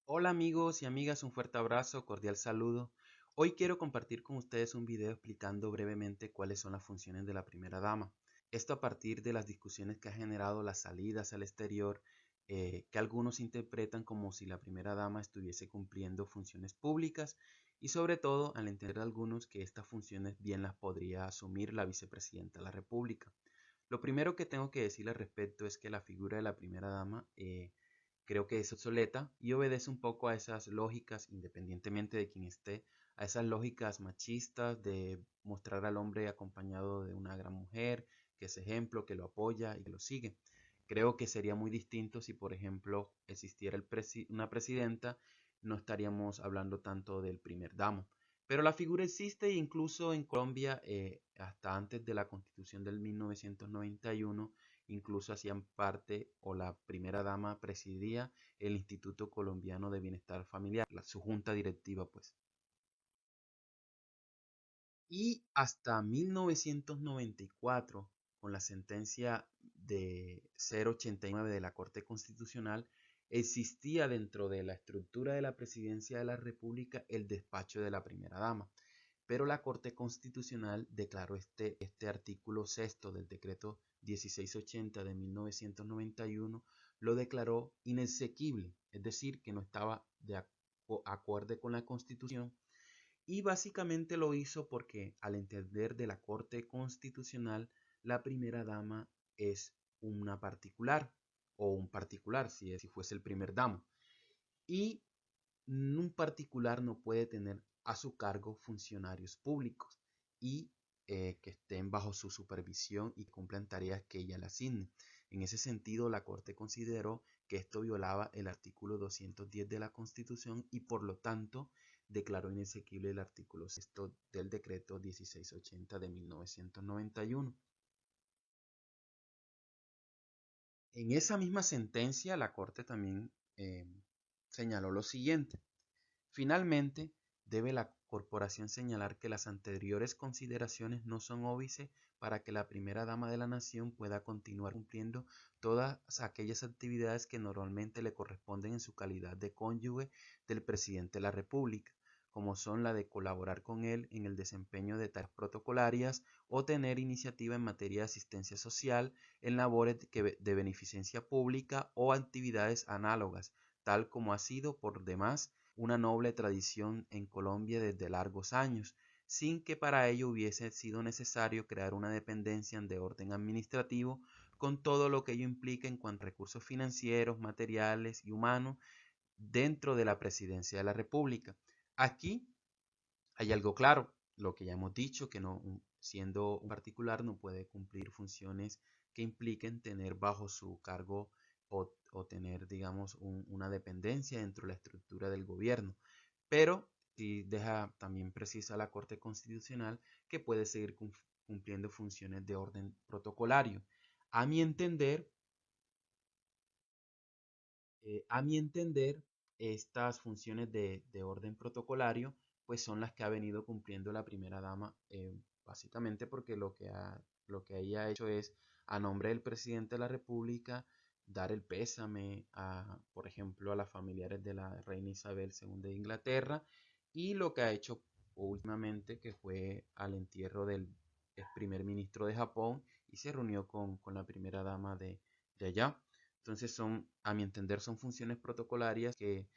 Hola amigos y amigas, un fuerte abrazo, cordial saludo. Hoy quiero compartir con ustedes un video explicando brevemente cuáles son las funciones de la primera dama. Esto a partir de las discusiones que ha generado las salidas al exterior, que algunos interpretan como si la primera dama estuviese cumpliendo funciones públicas y sobre todo al entender algunos que estas funciones bien las podría asumir la vicepresidenta de la República. Lo primero que tengo que decir al respecto es que la figura de la primera dama creo que es obsoleta y obedece un poco a esas lógicas, independientemente de quién esté, a esas lógicas machistas de mostrar al hombre acompañado de una gran mujer, que es ejemplo, que lo apoya y que lo sigue. Creo que sería muy distinto si, por ejemplo, existiera una presidenta, no estaríamos hablando tanto del primer damo. Pero la figura existe e incluso en Colombia, hasta antes de la constitución del 1991, incluso hacían parte o la primera dama presidía el Instituto Colombiano de Bienestar Familiar, su junta directiva pues. Y hasta 1994, con la sentencia de 089 de la Corte Constitucional, existía dentro de la estructura de la Presidencia de la República el despacho de la primera dama. Pero la Corte Constitucional declaró este artículo sexto del decreto 1680 de 1991, lo declaró inexequible, es decir, que no estaba de acuerdo con la Constitución, y básicamente lo hizo porque al entender de la Corte Constitucional, la primera dama es una particular o un particular si fuese el primer damo. Y un particular no puede tener a su cargo funcionarios públicos y que estén bajo su supervisión y cumplan tareas que ella le asigne. En ese sentido, la Corte consideró que esto violaba el artículo 210 de la Constitución y por lo tanto declaró inexequible el artículo 6 del decreto 1680 de 1991. En esa misma sentencia, la Corte también señaló lo siguiente. Finalmente, debe la corporación señalar que las anteriores consideraciones no son óbice para que la primera dama de la nación pueda continuar cumpliendo todas aquellas actividades que normalmente le corresponden en su calidad de cónyuge del presidente de la República, como son la de colaborar con él en el desempeño de tareas protocolarias o tener iniciativa en materia de asistencia social, en labores de beneficencia pública o actividades análogas, tal como ha sido por demás una noble tradición en Colombia desde largos años, sin que para ello hubiese sido necesario crear una dependencia de orden administrativo con todo lo que ello implica en cuanto a recursos financieros, materiales y humanos dentro de la presidencia de la República. Aquí hay algo claro, lo que ya hemos dicho, que no, siendo un particular no puede cumplir funciones que impliquen tener bajo su cargo o tener, digamos, una dependencia dentro de la estructura del gobierno. Pero sí deja también precisa la Corte Constitucional que puede seguir cumpliendo funciones de orden protocolario. A mi entender, a mi entender, estas funciones de orden protocolario pues son las que ha venido cumpliendo la primera dama, básicamente porque lo que ella ha hecho es, a nombre del presidente de la República, dar el pésame por ejemplo, a las familiares de la reina Isabel II de Inglaterra, y lo que ha hecho últimamente, que fue al entierro del ex primer ministro de Japón, y se reunió con la primera dama de allá. Entonces a mi entender, son funciones protocolarias que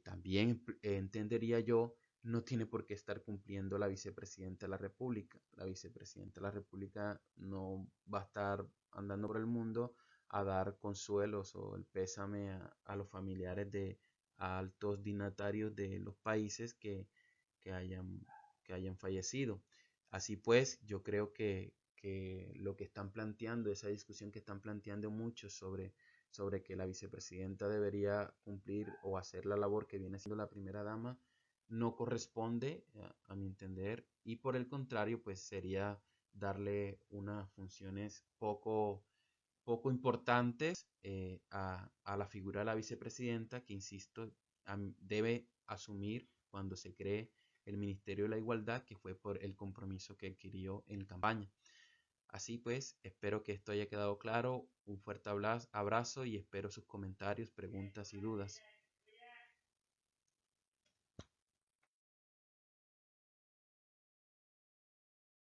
también entendería yo no tiene por qué estar cumpliendo la vicepresidenta de la República. La vicepresidenta de la República no va a estar andando por el mundo a dar consuelos o el pésame a los familiares de altos dignatarios de los países que hayan, que hayan fallecido. Así pues, yo creo que lo que están planteando, esa discusión que están planteando muchos sobre que la vicepresidenta debería cumplir o hacer la labor que viene siendo la primera dama, no corresponde a mi entender, y por el contrario pues sería darle unas funciones poco importantes a la figura de la vicepresidenta, que insisto, debe asumir cuando se cree el Ministerio de la Igualdad, que fue por el compromiso que adquirió en campaña. Así pues, espero que esto haya quedado claro. Un fuerte abrazo y espero sus comentarios, preguntas y dudas.